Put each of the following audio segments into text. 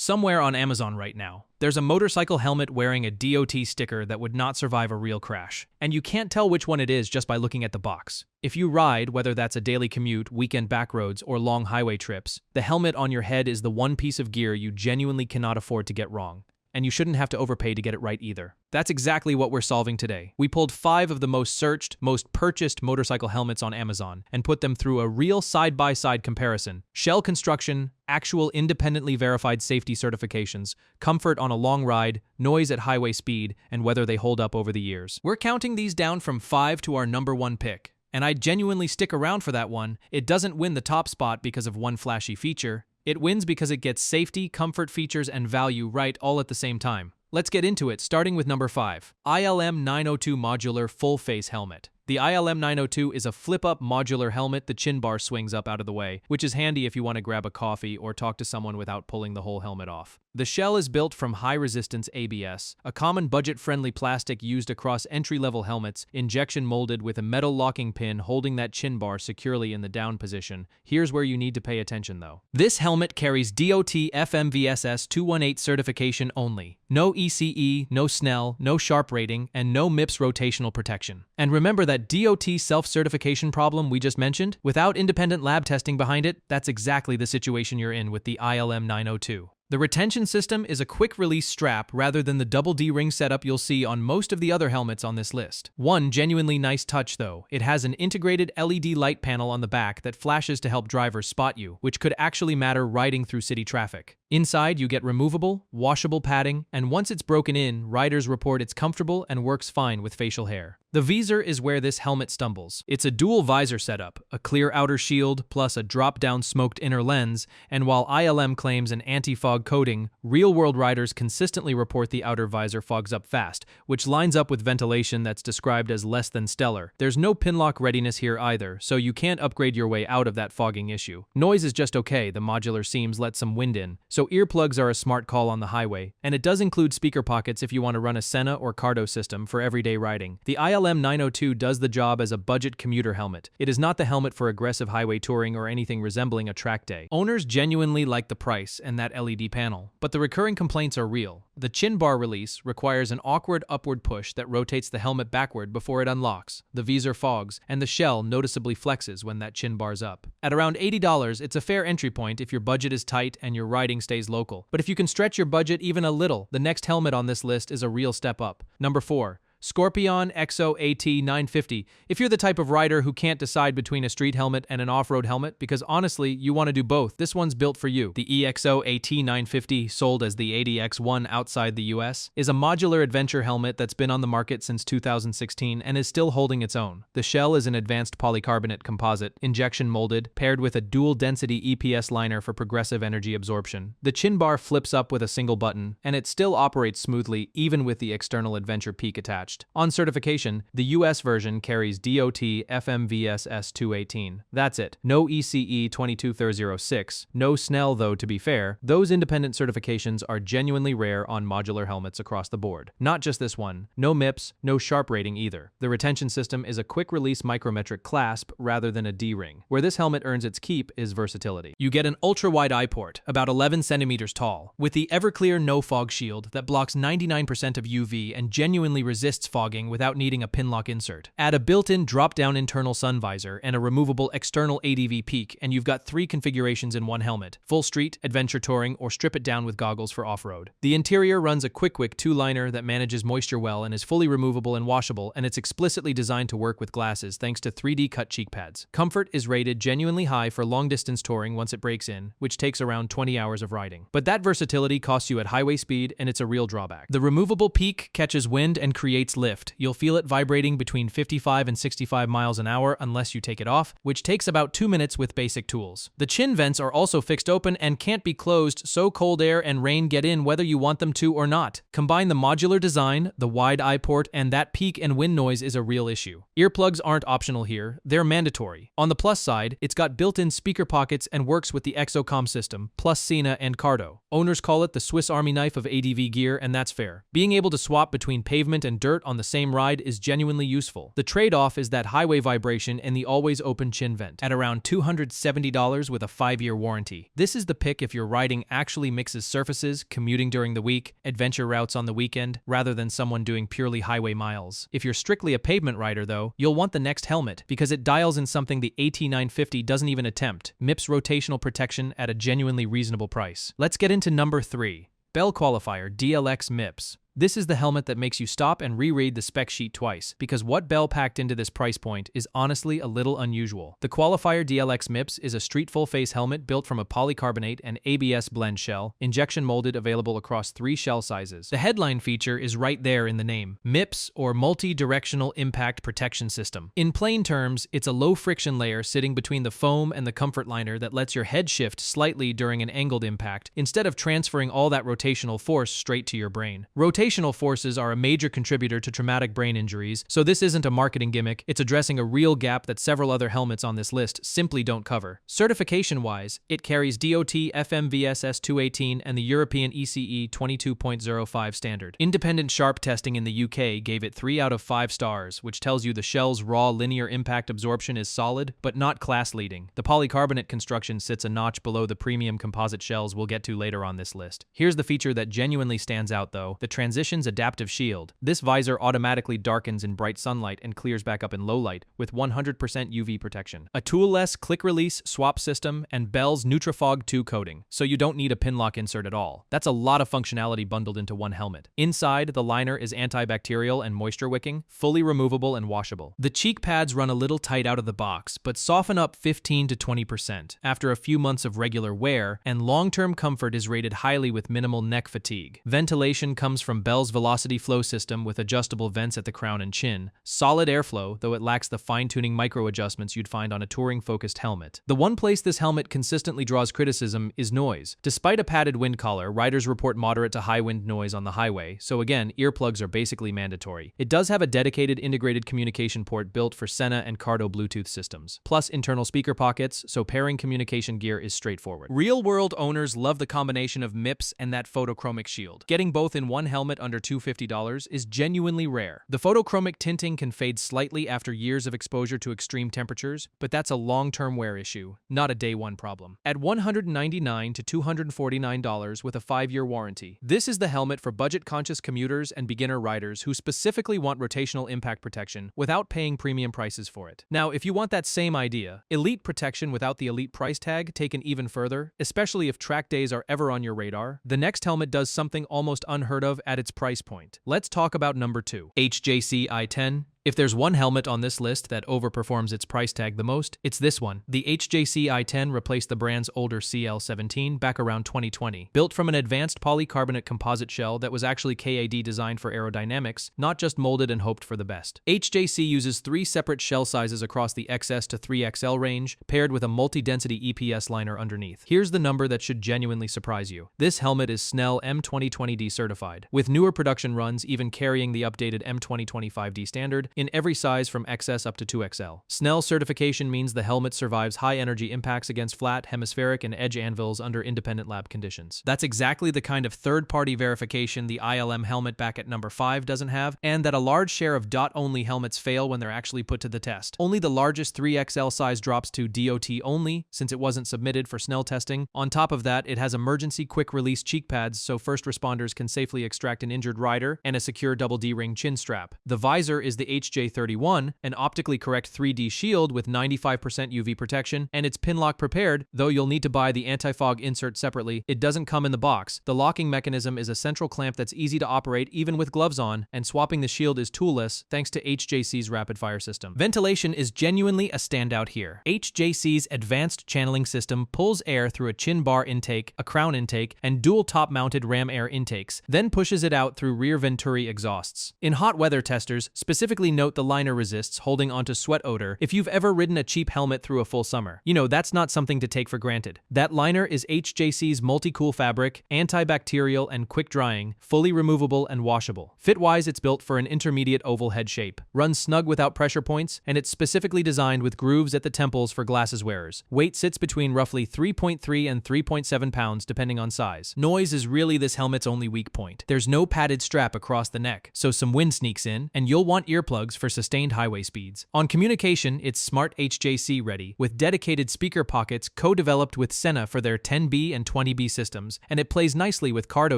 somewhere on Amazon right now. There's a motorcycle helmet wearing a DOT sticker that would not survive a real crash. And you can't tell which one it is just by looking at the box. If you ride, whether that's a daily commute, weekend backroads, or long highway trips, the helmet on your head is the one piece of gear you genuinely cannot afford to get wrong. And you shouldn't have to overpay to get it right either. That's exactly what we're solving today. We pulled 5 of the most searched, most purchased motorcycle helmets on Amazon and put them through a real side-by-side comparison. Shell construction, actual independently verified safety certifications, comfort on a long ride, noise at highway speed, and whether they hold up over the years. We're counting these down from 5 to our number 1 pick. And I genuinely stick around for that one. It doesn't win the top spot because of one flashy feature. It wins because it gets safety, comfort features, and value right all at the same time. Let's get into it, starting with number 5. ILM 902 Modular Full Face Helmet. The ILM 902 is a flip-up modular helmet the chin bar swings up out of the way, which is handy if you want to grab a coffee or talk to someone without pulling the whole helmet off. The shell is built from high-resistance ABS, a common budget-friendly plastic used across entry-level helmets, injection molded with a metal locking pin holding that chin bar securely in the down position. Here's where you need to pay attention though. This helmet carries DOT FMVSS 218 certification only. No ECE, no Snell, no Sharp rating, and no MIPS rotational protection. And remember that DOT self-certification problem we just mentioned? Without independent lab testing behind it, that's exactly the situation you're in with the ILM 902. The retention system is a quick-release strap rather than the double D-ring setup you'll see on most of the other helmets on this list. One genuinely nice touch though, it has an integrated LED light panel on the back that flashes to help drivers spot you, which could actually matter riding through city traffic. Inside, you get removable, washable padding, and once it's broken in, riders report it's comfortable and works fine with facial hair. The visor is where this helmet stumbles. It's a dual visor setup, a clear outer shield plus a drop-down smoked inner lens, and while ILM claims an anti-fog coating, real-world riders consistently report the outer visor fogs up fast, which lines up with ventilation that's described as less than stellar. There's no pinlock readiness here either, so you can't upgrade your way out of that fogging issue. Noise is just okay, the modular seams let some wind in, so earplugs are a smart call on the highway, and it does include speaker pockets if you want to run a Senna or Cardo system for everyday riding. The ILM 902 does the job as a budget commuter helmet. It is not the helmet for aggressive highway touring or anything resembling a track day. Owners genuinely like the price and that LED panel, but the recurring complaints are real. The chin bar release requires an awkward upward push that rotates the helmet backward before it unlocks, the visor fogs, and the shell noticeably flexes when that chin bar's up. At around $80, it's a fair entry point if your budget is tight and your riding stays local. But if you can stretch your budget even a little, the next helmet on this list is a real step up. Number 4. Scorpion EXO AT950. If you're the type of rider who can't decide between a street helmet and an off-road helmet, because honestly, you want to do both, this one's built for you. The EXO AT950, sold as the ADX1 outside the US, is a modular adventure helmet that's been on the market since 2016 and is still holding its own. The shell is an advanced polycarbonate composite, injection molded, paired with a dual-density EPS liner for progressive energy absorption. The chin bar flips up with a single button, and it still operates smoothly even with the external adventure peak attached. On certification, the US version carries DOT FMVSS 218. That's it. No ECE 22306. No Snell though, to be fair. Those independent certifications are genuinely rare on modular helmets across the board. Not just this one. No MIPS, no Sharp rating either. The retention system is a quick-release micrometric clasp rather than a D-ring. Where this helmet earns its keep is versatility. You get an ultra-wide eye port, about 11 centimeters tall, with the EverClear no-fog shield that blocks 99% of UV and genuinely resists fogging without needing a pinlock insert. Add a built-in drop-down internal sun visor and a removable external ADV peak, and you've got 3 configurations in one helmet: full street, adventure touring, or strip it down with goggles for off-road. The interior runs a Quick 2-liner that manages moisture well and is fully removable and washable, and it's explicitly designed to work with glasses thanks to 3D cut cheek pads. Comfort is rated genuinely high for long-distance touring once it breaks in, which takes around 20 hours of riding. But that versatility costs you at highway speed, and it's a real drawback. The removable peak catches wind and creates lift. You'll feel it vibrating between 55 and 65 miles an hour unless you take it off, which takes about 2 minutes with basic tools. The chin vents are also fixed open and can't be closed, so cold air and rain get in whether you want them to or not. Combine the modular design, the wide eye port, and that peak and wind noise is a real issue. Earplugs aren't optional here, they're mandatory. On the plus side, it's got built-in speaker pockets and works with the EXOCOM system, plus Senna and Cardo. Owners call it the Swiss Army knife of ADV gear, and that's fair. Being able to swap between pavement and dirt dirt on the same ride is genuinely useful. The trade-off is that highway vibration and the always-open chin vent, at around $270 with a 5-year warranty. This is the pick if your riding actually mixes surfaces, commuting during the week, adventure routes on the weekend, rather than someone doing purely highway miles. If you're strictly a pavement rider, though, you'll want the next helmet, because it dials in something the AT950 doesn't even attempt: MIPS rotational protection at a genuinely reasonable price. Let's get into number 3. Bell Qualifier DLX MIPS. This is the helmet that makes you stop and reread the spec sheet twice, because what Bell packed into this price point is honestly a little unusual. The Qualifier DLX MIPS is a street full-face helmet built from a polycarbonate and ABS blend shell, injection molded, available across 3 shell sizes. The headline feature is right there in the name: MIPS, or Multi-Directional Impact Protection System. In plain terms, it's a low-friction layer sitting between the foam and the comfort liner that lets your head shift slightly during an angled impact, instead of transferring all that rotational force straight to your brain. Rotational forces are a major contributor to traumatic brain injuries, so this isn't a marketing gimmick, it's addressing a real gap that several other helmets on this list simply don't cover. Certification-wise, it carries DOT FMVSS 218 and the European ECE 22.05 standard. Independent Sharp testing in the UK gave it 3 out of 5 stars, which tells you the shell's raw linear impact absorption is solid, but not class-leading. The polycarbonate construction sits a notch below the premium composite shells we'll get to later on this list. Here's the feature that genuinely stands out, though: the Transitions Adaptive Shield. This visor automatically darkens in bright sunlight and clears back up in low light with 100% UV protection. A tool-less click-release swap system and Bell's Nutrafog 2 coating, so you don't need a pinlock insert at all. That's a lot of functionality bundled into one helmet. Inside, the liner is antibacterial and moisture-wicking, fully removable and washable. The cheek pads run a little tight out of the box, but soften up 15 to 20% after a few months of regular wear, and long-term comfort is rated highly with minimal neck fatigue. Ventilation comes from Bell's Velocity Flow system with adjustable vents at the crown and chin. Solid airflow, though it lacks the fine-tuning micro-adjustments you'd find on a touring-focused helmet. The one place this helmet consistently draws criticism is noise. Despite a padded wind collar, riders report moderate to high wind noise on the highway, so again, earplugs are basically mandatory. It does have a dedicated integrated communication port built for Sena and Cardo Bluetooth systems, plus internal speaker pockets, so pairing communication gear is straightforward. Real-world owners love the combination of MIPS and that photochromic shield. Getting both in one helmet under $250 is genuinely rare. The photochromic tinting can fade slightly after years of exposure to extreme temperatures, but that's a long-term wear issue, not a day-one problem. At $199 to $249 with a 5-year warranty, this is the helmet for budget-conscious commuters and beginner riders who specifically want rotational impact protection without paying premium prices for it. Now, if you want that same idea, elite protection without the elite price tag taken even further, especially if track days are ever on your radar, the next helmet does something almost unheard of at its price point. Let's talk about number 2. HJC i10. If there's one helmet on this list that overperforms its price tag the most, it's this one. The HJC i10 replaced the brand's older CL17 back around 2020. Built from an advanced polycarbonate composite shell that was actually KAD designed for aerodynamics, not just molded and hoped for the best. HJC uses 3 separate shell sizes across the XS to 3XL range, paired with a multi-density EPS liner underneath. Here's the number that should genuinely surprise you. This helmet is Snell M2020D certified, with newer production runs even carrying the updated M2025D standard, in every size from XS up to 2XL. Snell certification means the helmet survives high-energy impacts against flat, hemispheric, and edge anvils under independent lab conditions. That's exactly the kind of third-party verification the ILM helmet back at number 5 doesn't have, and that a large share of DOT-only helmets fail when they're actually put to the test. Only the largest 3XL size drops to DOT only, since it wasn't submitted for Snell testing. On top of that, it has emergency quick-release cheek pads so first responders can safely extract an injured rider, and a secure double D-ring chin strap. The visor is the HJ31, an optically correct 3D shield with 95% UV protection, and it's pinlock prepared, though you'll need to buy the anti-fog insert separately. It doesn't come in the box. The locking mechanism is a central clamp that's easy to operate even with gloves on, and swapping the shield is toolless thanks to HJC's rapid-fire system. Ventilation is genuinely a standout here. HJC's advanced channeling system pulls air through a chin bar intake, a crown intake, and dual top-mounted ram air intakes, then pushes it out through rear venturi exhausts. In hot weather testers, specifically note the liner resists holding onto sweat odor if you've ever ridden a cheap helmet through a full summer. You know, that's not something to take for granted. That liner is HJC's multi-cool fabric, antibacterial and quick drying, fully removable and washable. Fit-wise, it's built for an intermediate oval head shape, runs snug without pressure points, and it's specifically designed with grooves at the temples for glasses wearers. Weight sits between roughly 3.3 and 3.7 pounds depending on size. Noise is really this helmet's only weak point. There's no padded strap across the neck, so some wind sneaks in, and you'll want earplugs for sustained highway speeds. On communication, it's smart HJC ready, with dedicated speaker pockets co-developed with Senna for their 10B and 20B systems, and it plays nicely with Cardo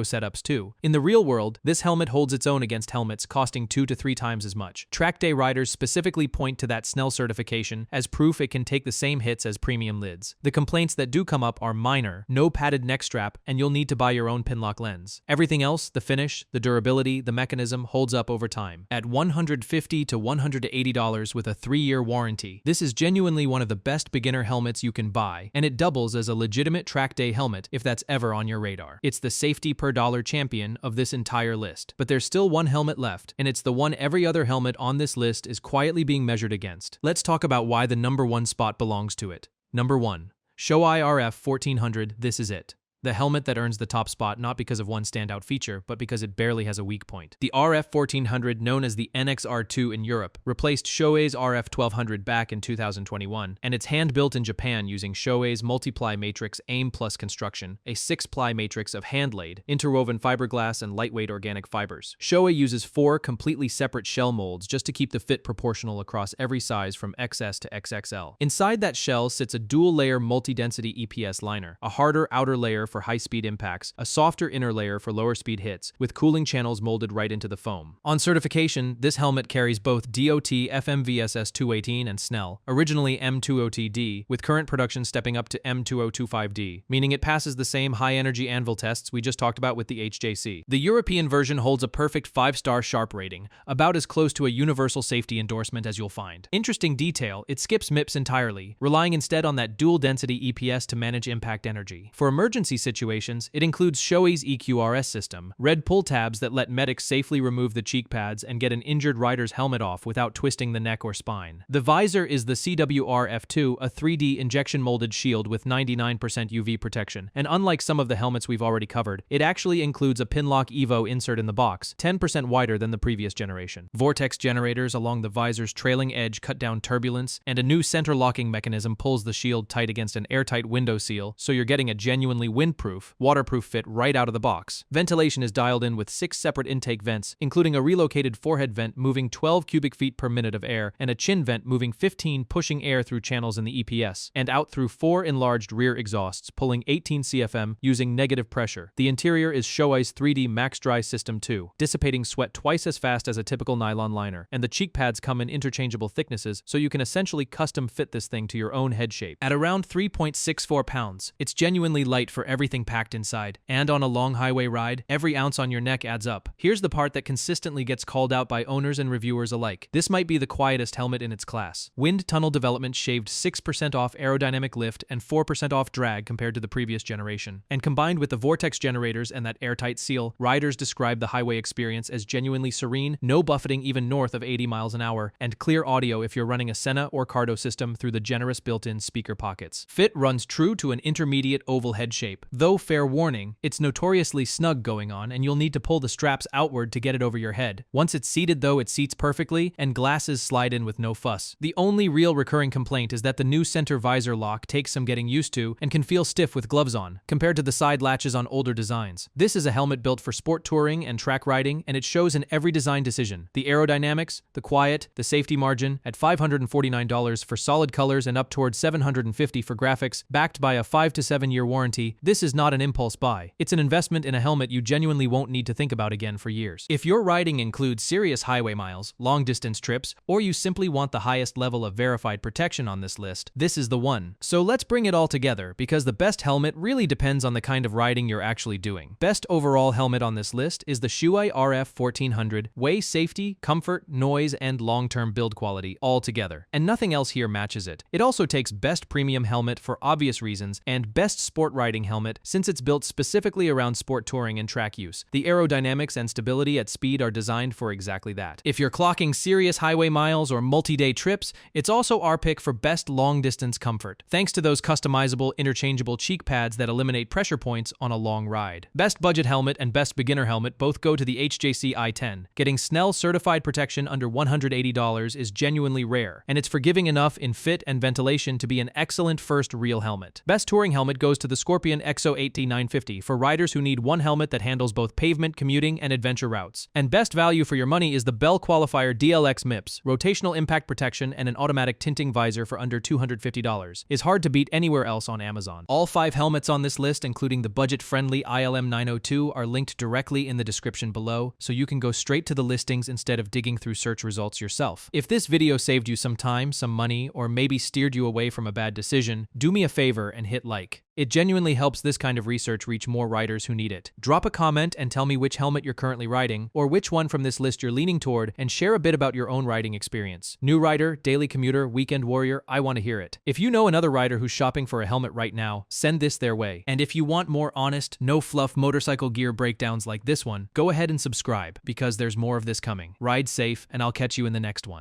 setups too. In the real world, this helmet holds its own against helmets costing 2 to 3 times as much. Track day riders specifically point to that Snell certification as proof it can take the same hits as premium lids. The complaints that do come up are minor, no padded neck strap, and you'll need to buy your own Pinlock lens. Everything else, the finish, the durability, the mechanism, holds up over time. At $150 to $180 with a 3-year warranty, this is genuinely one of the best beginner helmets you can buy, and it doubles as a legitimate track day helmet if that's ever on your radar. It's the safety per dollar champion of this entire list. But there's still one helmet left, and it's the one every other helmet on this list is quietly being measured against. Let's talk about why the number 1 spot belongs to it. Number 1. Shoei RF-1400, this is it. The helmet that earns the top spot not because of one standout feature, but because it barely has a weak point. The RF-1400, known as the NXR2 in Europe, replaced Shoei's RF-1200 back in 2021, and it's hand-built in Japan using Shoei's multiply matrix AIM Plus construction, a 6-ply matrix of hand-laid, interwoven fiberglass and lightweight organic fibers. Shoei uses 4 completely separate shell molds just to keep the fit proportional across every size from XS to XXL. Inside that shell sits a dual-layer multi-density EPS liner, a harder outer layer for high-speed impacts, a softer inner layer for lower-speed hits, with cooling channels molded right into the foam. On certification, this helmet carries both DOT FMVSS 218 and Snell, originally M20TD, with current production stepping up to M2025D, meaning it passes the same high-energy anvil tests we just talked about with the HJC. The European version holds a perfect 5-star sharp rating, about as close to a universal safety endorsement as you'll find. Interesting detail, it skips MIPS entirely, relying instead on that dual-density EPS to manage impact energy. For emergency situations, it includes Shoei's EQRS system, red pull tabs that let medics safely remove the cheek pads and get an injured rider's helmet off without twisting the neck or spine. The visor is the CWR-F2, a 3D injection-molded shield with 99% UV protection, and unlike some of the helmets we've already covered, it actually includes a Pinlock Evo insert in the box, 10% wider than the previous generation. Vortex generators along the visor's trailing edge cut down turbulence, and a new center locking mechanism pulls the shield tight against an airtight window seal, so you're getting a genuinely windproof, waterproof fit right out of the box. Ventilation is dialed in with 6 separate intake vents, including a relocated forehead vent moving 12 cubic feet per minute of air, and a chin vent moving 15 pushing air through channels in the EPS, and out through 4 enlarged rear exhausts pulling 18 CFM using negative pressure. The interior is Shoei's 3D Max Dry System 2, dissipating sweat twice as fast as a typical nylon liner, and the cheek pads come in interchangeable thicknesses, so you can essentially custom fit this thing to your own head shape. At around 3.64 pounds, it's genuinely light for everything packed inside, and on a long highway ride, every ounce on your neck adds up. Here's the part that consistently gets called out by owners and reviewers alike. This might be the quietest helmet in its class. Wind tunnel development shaved 6% off aerodynamic lift and 4% off drag compared to the previous generation. And combined with the vortex generators and that airtight seal, riders describe the highway experience as genuinely serene, no buffeting even north of 80 miles an hour, and clear audio if you're running a Senna or Cardo system through the generous built-in speaker pockets. Fit runs true to an intermediate oval head shape, though fair warning, it's notoriously snug going on and you'll need to pull the straps outward to get it over your head. Once it's seated though, it seats perfectly and glasses slide in with no fuss. The only real recurring complaint is that the new center visor lock takes some getting used to and can feel stiff with gloves on, compared to the side latches on older designs. This is a helmet built for sport touring and track riding, and it shows in every design decision. The aerodynamics, the quiet, the safety margin, at $549 for solid colors and up towards $750 for graphics, backed by a 5 to 7 year warranty, this is not an impulse buy. It's an investment in a helmet you genuinely won't need to think about again for years. If your riding includes serious highway miles, long-distance trips, or you simply want the highest level of verified protection on this list, this is the one. So let's bring it all together, because the best helmet really depends on the kind of riding you're actually doing. Best overall helmet on this list is the Shoei RF-1400, weighs safety, comfort, noise, and long-term build quality all together. And nothing else here matches it. It also takes best premium helmet for obvious reasons and best sport riding helmet helmet since it's built specifically around sport touring and track use. The aerodynamics and stability at speed are designed for exactly that. If you're clocking serious highway miles or multi-day trips, it's also our pick for best long-distance comfort, thanks to those customizable, interchangeable cheek pads that eliminate pressure points on a long ride. Best budget helmet and best beginner helmet both go to the HJC i10. Getting Snell certified protection under $180 is genuinely rare, and it's forgiving enough in fit and ventilation to be an excellent first real helmet. Best touring helmet goes to the Scorpion XO 8T950 for riders who need one helmet that handles both pavement, commuting, and adventure routes. And best value for your money is the Bell Qualifier DLX MIPS, rotational impact protection and an automatic tinting visor for under $250. Is hard to beat anywhere else on Amazon. All 5 helmets on this list, including the budget-friendly ILM 902, are linked directly in the description below, so you can go straight to the listings instead of digging through search results yourself. If this video saved you some time, some money, or maybe steered you away from a bad decision, do me a favor and hit like. It genuinely helps this kind of research reach more riders who need it. Drop a comment and tell me which helmet you're currently riding, or which one from this list you're leaning toward, and share a bit about your own riding experience. New rider, daily commuter, weekend warrior, I want to hear it. If you know another rider who's shopping for a helmet right now, send this their way. And if you want more honest, no-fluff motorcycle gear breakdowns like this one, go ahead and subscribe, because there's more of this coming. Ride safe, and I'll catch you in the next one.